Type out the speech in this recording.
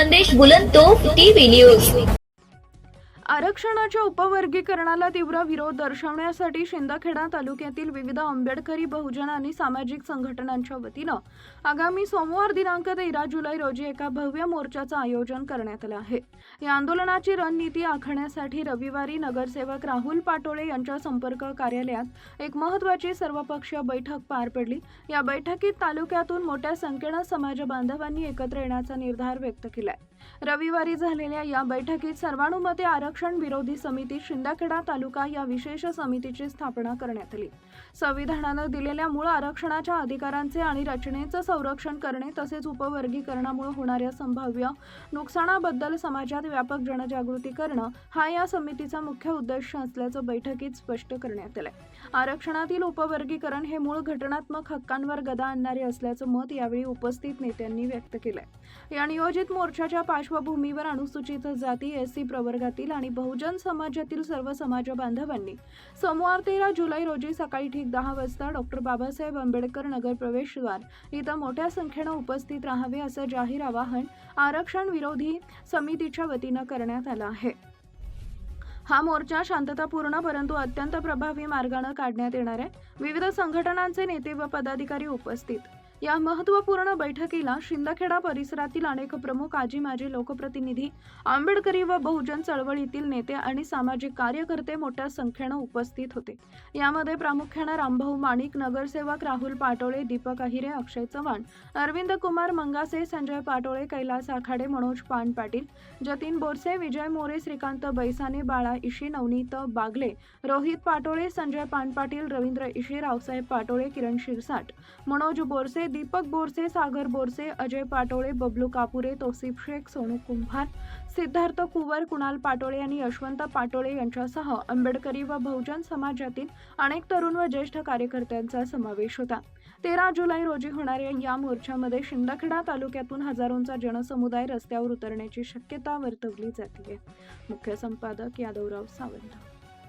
संदेश बुलंदतोफ TV news. आरक्षणाच्या उपवर्गीकरणाला तीव्र विरोध दर्शवण्यासाठी शिंदखेडा तालुक्यातील विविध आंबेडकरी बहुजन आणि सामाजिक संघटनांच्या वतीनं आगामी सोमवार दिनांक 13 जुलै रोजी एका भव्य मोर्चाचं आयोजन करण्यात आलं आहे। या आंदोलनाची रणनीती आखण्यासाठी रविवारी नगरसेवक राहुल पाटोळे यांच्या संपर्क कार्यालयात एक महत्त्वाची सर्वपक्षीय बैठक पार पडली। या बैठकीत तालुक्यातून मोठ्या संख्येनं समाज बांधवांनी एकत्र येण्याचा निर्धार व्यक्त केलाय। रविवारी झालेल्या या बैठकीत सर्वानुमते आरक्षण विरोधी समिती शिंदखेडा तालुका या विशेष समितीची स्थापना करण्यात आली। संविधानानं दिलेल्या मूळ आरक्षणाच्या अधिकारांचे आणि रचनेचं संरक्षण करणे तसेच उपवर्गीकरणामुळे होणाऱ्या संभाव्य नुकसानाबद्दल समाजात व्यापक जनजागृती करणं हा या समितीचा मुख्य उद्देश असल्याचं बैठकीत स्पष्ट करण्यात आलं। आरक्षणातील उपवर्गीकरण हे मूळ घटनात्मक हक्कांवर गदा आणणारे असल्याचं मत यावेळी उपस्थित नेत्यांनी व्यक्त केलंय। या नियोजित मोर्चाच्या पार्श्वभूमीवर अनुसूचित जाती एससी प्रवर्गातील आणि बहुजन समाजातील सर्व समाज बांधवांनी सोमवार 13 जुलै रोजी सकाळी ठीक 10 वाजता डॉक्टर बाबासाहेब आंबेडकर नगर प्रवेशद्वार इथं मोठ्या संख्येनं उपस्थित राहावे असं जाहीर आवाहन आरक्षण विरोधी समितीच्या वतीनं करण्यात आलं आहे। हा मोर्चा शांततापूर्ण परंतु अत्यंत प्रभावी मार्गाने काढण्यात येणार आहे। विविध संघटनांचे नेते व पदाधिकारी उपस्थित। या महत्त्वपूर्ण बैठकीला शिंदखेडा परिसरातील अनेक प्रमुख आजी माजी लोकप्रतिनिधी, आंबेडकरी व बहुजन चळवळीतील नेते आणि सामाजिक कार्यकर्ते मोठ्या संख्येने उपस्थित होते। यामध्ये प्रामुख्याने रामभाऊ माणिक, नगरसेवक राहुल पाटोळे, दीपक अहिरे, अक्षय चव्हाण, अरविंद कुमार मंगासे, संजय पाटोळे, कैलास आखाडे, मनोज पान पाटील, जतीन बोरसे, विजय मोरे, श्रीकांत बैसाने, बाळा इशी, नवनीत बागले, रोहित पाटोळे, संजय पान पाटील, रवींद्र इशी, रावसाहेब पाटोळे, किरण शिरसाट, मनोज बोरसे, दीपक बोरसे, सागर बोरसे, अजय पाटोळे, बबलू कापुरे, तौसिफ शेख, सोनू कुंभार, सिद्धार्थ कुवर, कुणाल पाटोळे आणि यशवंत पाटोळे यांच्यासह आंबेडकरी व बहुजन समाजातील अनेक तरुण व ज्येष्ठ कार्यकर्त्यांचा समावेश होता। 13 जुलै रोजी होणाऱ्या या मोर्चामध्ये शिंदखेडा तालुक्यातून हजारोंचा जनसमुदाय रस्त्यावर उतरण्याची शक्यता वर्तवली जाते। मुख्य संपादक यादवराव सावंत।